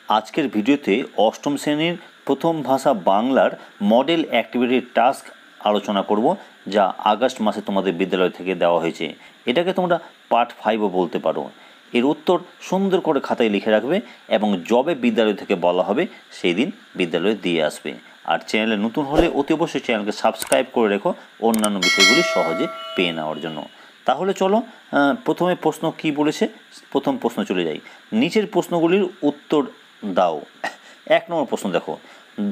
আজকের ভিডিওতে অষ্টম শ্রেণীর প্রথম ভাষা বাংলার মডেল অ্যাক্টিভিটির টাস্ক আলোচনা করব, যা আগস্ট মাসে তোমাদের বিদ্যালয় থেকে দেওয়া হয়েছে। এটাকে তোমরা পার্ট 5ও বলতে পারো। এর উত্তর সুন্দর করে খাতায় লিখে রাখবে এবং যবে বিদ্যালয় থেকে বলা হবে সেই দিন বিদ্যালয়ে দিয়ে আসবে। আর চ্যানেলে নতুন হলে অতি অবশ্যই চ্যানেলকে সাবস্ক্রাইব করে রেখো অন্যান্য বিষয়গুলি সহজে পেয়ে নেওয়ার জন্য। তাহলে চলো প্রথমে প্রশ্ন কি বলেছে, প্রথম প্রশ্ন চলে যাই। নিচের প্রশ্নগুলির উত্তর দাও। 1 নম্বর প্রশ্ন দেখো,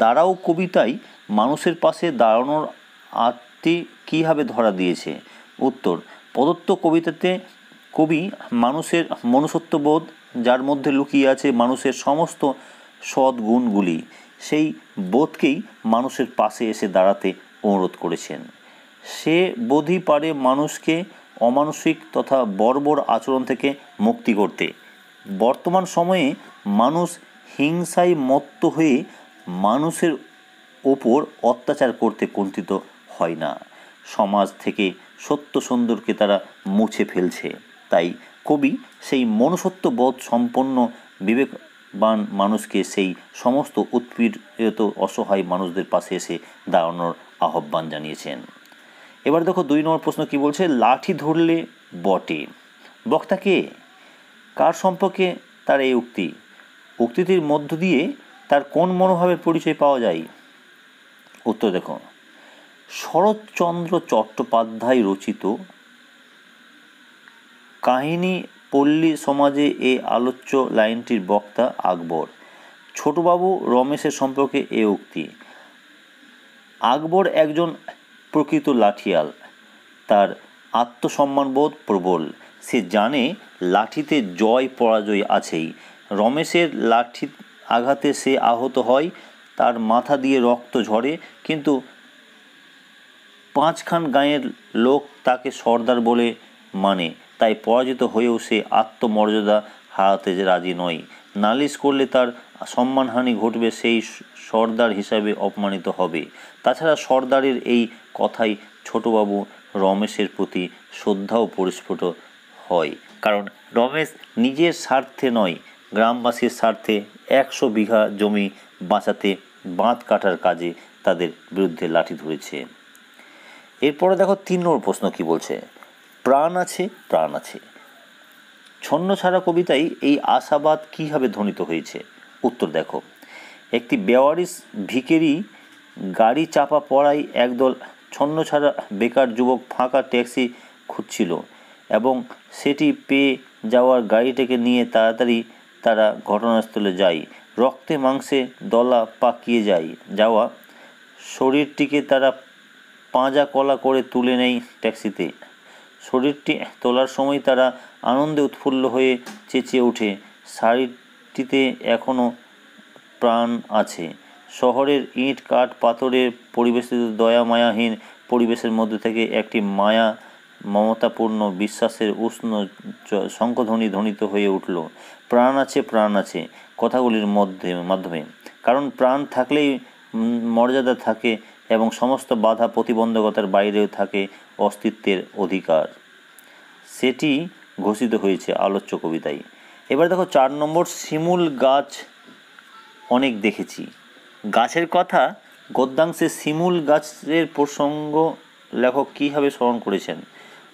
দাঁড়াও কবিতায় মানুষের পাশে দাঁড়ানোর আত্মটি কীভাবে ধরা দিয়েছে? উত্তর, প্রদত্ত কবিতাতে কবি মানুষের মনুষ্যত্ববোধ, যার মধ্যে লুকিয়ে আছে মানুষের সমস্ত সদ্গুণগুলি, সেই বোধকেই মানুষের পাশে এসে দাঁড়াতে অনুরোধ করেছেন। সে বোধই পারে মানুষকে অমানসিক তথা বর্বর আচরণ থেকে মুক্তি করতে। বর্তমান সময়ে মানুষ হিংসায় মত্ত হয়ে মানুষের ওপর অত্যাচার করতে কুণ্ঠিত হয় না। সমাজ থেকে সত্য সুন্দরকে তারা মুছে ফেলছে। তাই কবি সেই মনুষ্যত্ববোধ সম্পন্ন বিবেকবান মানুষকে সেই সমস্ত উৎপীড়িত অসহায় মানুষদের পাশে এসে দাঁড়ানোর আহ্বান জানিয়েছেন। এবার দেখো 2 নম্বর প্রশ্ন কি বলছে, লাঠি ধরলে বটে। বক্তা কে? কার সম্পর্কে তার এই উক্তি? উক্তিটির মধ্য দিয়ে তার কোন মনোভাবের পরিচয় পাওয়া যায়? উত্তর দেখো, শরৎচন্দ্র চট্টোপাধ্যায় রচিত কাহিনী পল্লী সমাজে এই আলোচ্য লাইনটির বক্তা আকবর। ছোটবাবু রমেশের সম্পর্কে এ উক্তি। আকবর একজন প্রকৃত লাঠিয়াল, তার আত্মসম্মানবোধ প্রবল। সে জানে লাঠিতে জয় পরাজয় আছেই। রমেশের লাঠি আঘাতে সে আহত হয়, তার মাথা দিয়ে রক্ত ঝরে, কিন্তু 5খান গাঁয়ের লোক তাকে সর্দার বলে মানে। তাই পরাজিত হয়েও সে আত্মমর্যাদা হারাতে রাজি নয়। নালিশ করলে তার সম্মানহানি ঘটবে, সেই সর্দার হিসাবে অপমানিত হবে। তাছাড়া সর্দারের এই কথাই ছোটবাবু রমেশের প্রতি শ্রদ্ধাও পরিস্ফুট হয়, কারণ রমেশ নিজের স্বার্থে নয়, গ্রামবাসীর স্বার্থে 100 বিঘা জমি বাঁচাতে বাঁধ কাটার কাজে তাদের বিরুদ্ধে লাঠি ধরেছে। এরপরে দেখো 3 নম্বর প্রশ্ন কি বলছে, প্রাণ আছে প্রাণ আছে। ছন্নছাড়া কবিতায় এই আশাবাদ কীভাবে ধ্বনিত হয়েছে? উত্তর দেখো, একটি বেওয়ারিশ ভিখারি গাড়ি চাপা পড়ায় একদল ছন্নছাড়া বেকার যুবক ফাঁকা ট্যাক্সি খুঁজছিল এবং সেটি পেয়ে যাওয়ার গাড়িটাকে নিয়ে তাড়াতাড়ি তারা ঘটনাস্থলে যায়। রক্তে মাংসে দলা পাকিয়ে যাওয়া শরীরটিকে তারা পাঁজা কলা করে তুলে নেয় ট্যাক্সিতে। শরীরটি তোলার সময় তারা আনন্দে উৎফুল্ল হয়ে চেঁচিয়ে ওঠে, শাড়িটিতে এখনও প্রাণ আছে। শহরের ইট কাঠ পাথরের পরিবেশিত দয়া মায়াহীন পরিবেশের মধ্যে থেকে একটি মায়া মমতাপূর্ণ বিশ্বাসের উষ্ণ শঙ্খধ্বনি ধ্বনিত হয়ে উঠল, প্রাণ আছে প্রাণ আছে কথাগুলির মাধ্যমে। কারণ প্রাণ থাকলেই মর্যাদা থাকে এবং সমস্ত বাধা প্রতিবন্ধকতার বাইরেও থাকে অস্তিত্বের অধিকার। সেটি ঘোষিত হয়েছে আলোচ্য কবিতায়। এবার দেখো 4 নম্বর, শিমুল গাছ অনেক দেখেছি। গাছের কথা গদ্যাংশে শিমুল গাছের প্রসঙ্গ লেখক কীভাবে স্মরণ করেছেন?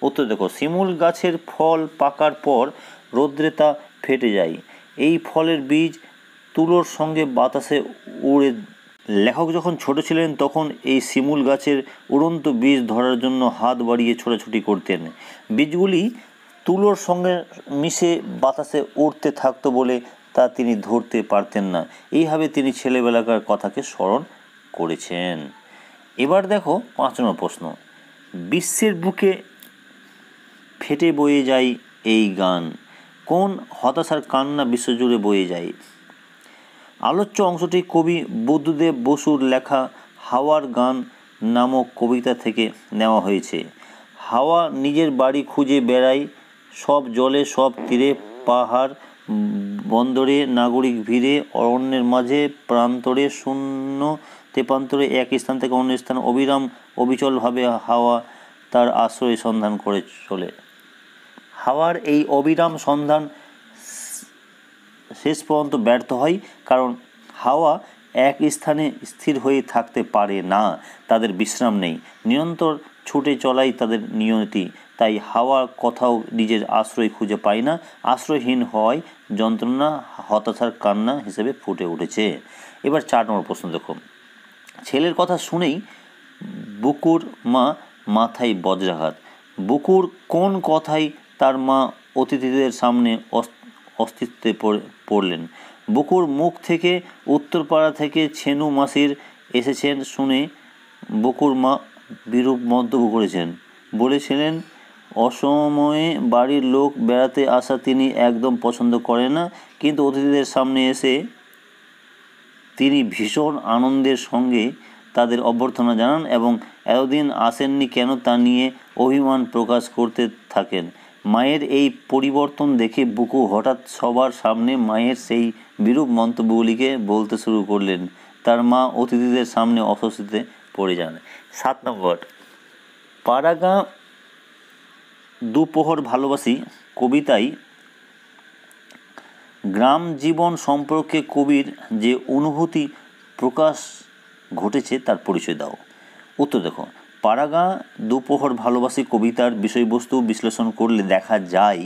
উত্তর দেখো, শিমুল গাছের ফল পাকার পর রৌদ্রে তা ফেটে যায়। এই ফলের বীজ তুলোর সঙ্গে বাতাসে উড়ে। লেখক যখন ছোট ছিলেন তখন এই শিমুল গাছের উড়ন্ত বীজ ধরার জন্য হাত বাড়িয়ে ছোটাছুটি করতেন। বীজগুলি তুলোর সঙ্গে মিশে বাতাসে উড়তে থাকতো বলে তা তিনি ধরতে পারতেন না। এইভাবে তিনি ছেলেবেলাকার কথাকে স্মরণ করেছেন। এবার দেখো 5 নম্বর প্রশ্ন, বিশ্বের বুকে ফেটে বয়ে যায় এই গান। কোন হতাশার কান্না বিশ্বজুড়ে বয়ে যায়? আলোচ্য অংশটি কবি বুদ্ধদেব বসুর লেখা হাওয়ার গান নামক কবিতা থেকে নেওয়া হয়েছে। হাওয়া নিজের বাড়ি খুঁজে বেড়ায় সব জলে সব তীরে, পাহাড় বন্দরে, নাগরিক ভিড়ে, অরণ্যের মাঝে, প্রান্তরে, শূন্য তেপান্তরে, এক স্থান থেকে অন্য স্থানে অবিরাম অবিচলভাবে হাওয়া তার আশ্রয় সন্ধান করে চলে। হাওয়ার এই অবিরাম সন্ধান শেষ পর্যন্ত ব্যর্থ হয়, কারণ হাওয়া এক স্থানে স্থির হয়ে থাকতে পারে না, তাদের বিশ্রাম নেই, নিরন্তর ছুটে চলাই তাদের নিয়তি। তাই হাওয়া কোথাও নিজের আশ্রয় খুঁজে পায় না, আশ্রয়হীন হওয়ায় যন্ত্রণা হতাশার কান্না হিসেবে ফুটে উঠেছে। এবার 4 নম্বর প্রশ্ন দেখো। ছেলের কথা শুনেই বুকুর মা মাথায় বজ্রাঘাত। বুকুর কোন কথাই তার মা অতিথিদের সামনে অস্তিত্বে পড়লেন? বুকুর মুখ থেকে উত্তরপাড়া থেকে ছেনু মাসির এসেছেন শুনে বুকুর মা বিরূপ মন্তব্য করেছেন। বলেছিলেন, অসময়ে বাড়ির লোক বেড়াতে আসা তিনি একদম পছন্দ করেন না, কিন্তু অতিথিদের সামনে এসে তিনি ভীষণ আনন্দের সঙ্গে তাদের অভ্যর্থনা জানান এবং এতদিন আসেননি কেন তা নিয়ে অভিমান প্রকাশ করতে থাকেন। মায়ের এই পরিবর্তন দেখে বুকু হঠাৎ সবার সামনে মায়ের সেই বিরূপ মন্তব্যগুলিকে বলতে শুরু করলেন। তার মা অতিথিদের সামনে অস্বস্তিতে পড়ে যান। 7 নম্বর, পাড়াগাঁ দুপোহর ভালোবাসি কবিতায় গ্রাম জীবন সম্পর্কে কবির যে অনুভূতি প্রকাশ ঘটেছে তার পরিচয় দাও। উত্তর দেখো। পাড়াগাঁ দুপোহর ভালোবাসি কবিতার বিষয়বস্তু বিশ্লেষণ করলে দেখা যায়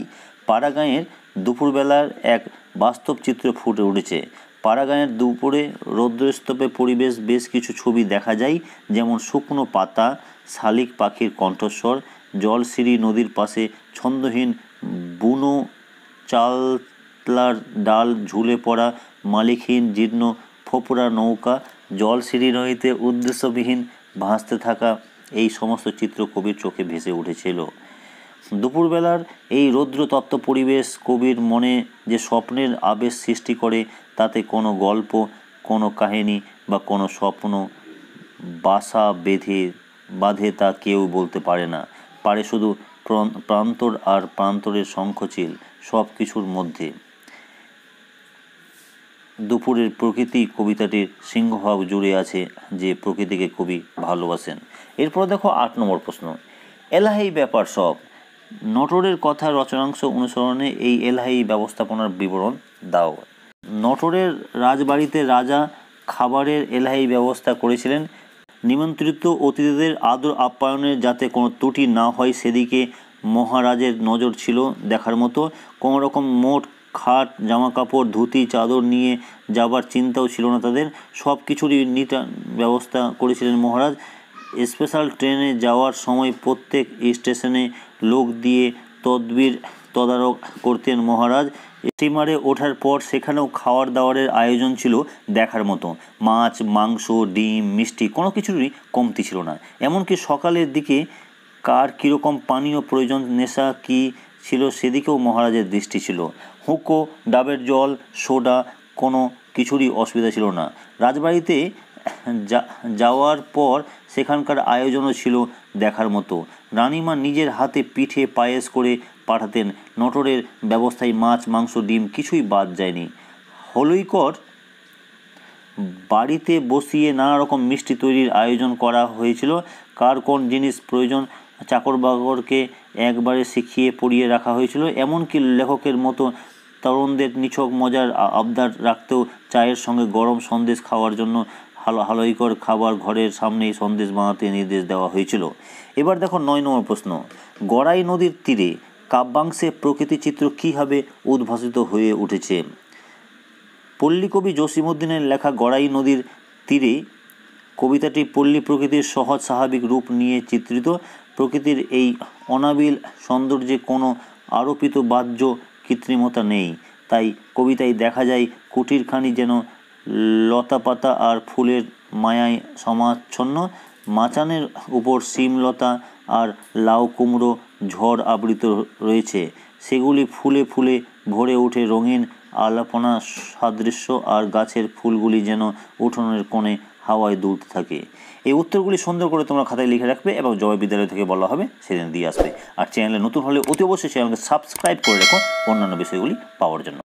পাড়াগাঁয়ের দুপুরবেলার এক বাস্তব চিত্র ফুটে উঠেছে। পাড়াগাঁয়ের দুপুরে রৌদ্রস্তপে পরিবেশ বেশ কিছু ছবি দেখা যায়, যেমন শুকনো পাতা, শালিক পাখির কণ্ঠস্বর, জলসিঁড়ি নদীর পাশে ছন্দহীন বুনো চালতলার ডাল ঝুলে পড়া মালিকহীন জীর্ণ ফোপরা নৌকা, জলসিঁড়ি নদীতে উদ্দেশ্যবিহীন ভাসতে থাকা, এই সমস্ত চিত্র কবির চোখে ভেসে উঠেছিল। দুপুরবেলার এই রৌদ্রতপ্ত পরিবেশ কবির মনে যে স্বপ্নের আবেশ সৃষ্টি করে তাতে কোনো গল্প, কোনো কাহিনী বা কোনো স্বপ্ন বাসা বাঁধে তা কেউ বলতে পারে না। পারে শুধু প্রান্তর আর প্রান্তরের শঙ্খচিল সব কিছুর মধ্যে। দুপুরের প্রকৃতি কবিতাটির সিংহভাগ জুড়ে আছে যে প্রকৃতিকে কবি ভালোবাসেন। এরপর দেখো 8 নম্বর প্রশ্ন। এলাহি ব্যাপার সব। নটোরের কথা রচনাংশ অনুসরণে এই এলাহি ব্যবস্থাপনার বিবরণ দাও। নটোরের রাজবাড়িতে রাজা খাবারের এলাহি ব্যবস্থা করেছিলেন। নিমন্ত্রিত অতিথিদের আদর আপ্যায়নের যাতে কোনো ত্রুটি না হয় সেদিকে মহারাজের নজর ছিল দেখার মতো। কোনো রকম মোট খাট, জামাকাপড়, ধুতি, চাদর নিয়ে যাবার চিন্তাও ছিল না তাদের। সব কিছুরই ব্যবস্থা করেছিলেন মহারাজ। স্পেশাল ট্রেনে যাওয়ার সময় প্রত্যেক স্টেশনে লোক দিয়ে তদারক করতেন মহারাজ। স্টিমারে ওঠার পর সেখানেও খাওয়ার দাওয়ারের আয়োজন ছিল দেখার মতো। মাছ, মাংস, ডিম, মিষ্টি কোনো কিছুরই কমতি ছিল না। এমনকি সকালের দিকে কার কীরকম পানীয় প্রয়োজন, নেশা কী ছিল সেদিকেও মহারাজের দৃষ্টি ছিল। হুঁকো, ডাবের জল, সোডা কোনো কিছুরই অসুবিধা ছিল না। রাজবাড়িতে যাওয়ার পর সেখানকার আয়োজনও ছিল দেখার মতো। রানীমা নিজের হাতে পিঠে পায়েস করে পাঠাতেন। নটোরের ব্যবস্থায় মাছ, মাংস, ডিম কিছুই বাদ যায়নি। হলুইকর বাড়িতে বসিয়ে নানা রকম মিষ্টি তৈরির আয়োজন করা হয়েছিল। কার কোন জিনিস প্রয়োজন চাকর বাকরকে একবারে শিখিয়ে পড়িয়ে রাখা হয়েছিল। এমনকি লেখকের মতো তরুণদের নিছক মজার আবদার রাখতেও চায়ের সঙ্গে গরম সন্দেশ খাওয়ার জন্য হালুইকর খাবার ঘরের সামনেই সন্দেশ বানাতে নির্দেশ দেওয়া হয়েছিল। এবার দেখো 9 নম্বর প্রশ্ন। গড়াই নদীর তীরে কাব্যাংশে প্রকৃতি চিত্র কীভাবে উদ্ভাসিত হয়ে উঠেছে? পল্লীকবি জসীমউদ্দীনের লেখা গড়াই নদীর তীরে কবিতাটি পল্লী প্রকৃতির সহজ স্বাভাবিক রূপ নিয়ে চিত্রিত। প্রকৃতির এই অনাবিল সৌন্দর্যে কোনো আরোপিত বাহ্য কৃত্রিমতা নেই। তাই কবিতায় দেখা যায় কুটিরখানি যেন লতাপাতা আর ফুলের মায়ায় সমাচ্ছন্ন। মাচানের উপর শিমলতা আর লাউ কুমড়ো ঝড় আবৃত রয়েছে, সেগুলি ফুলে ফুলে ভরে ওঠে রঙিন আলপনা সাদৃশ্য, আর গাছের ফুলগুলি যেন উঠোনের কোণে হাওয়ায় দুলতে থাকে। এই উত্তরগুলি সুন্দর করে তোমরা খাতায় লিখে রাখবে এবং জয় বিদ্যালয় থেকে বলা হবে সেদিন দিয়ে আসবে। আর চ্যানেলে নতুন হলে অতি অবশ্যই চ্যানেলকে সাবস্ক্রাইব করে রাখো অন্যান্য বিষয়গুলি পাওয়ার জন্য।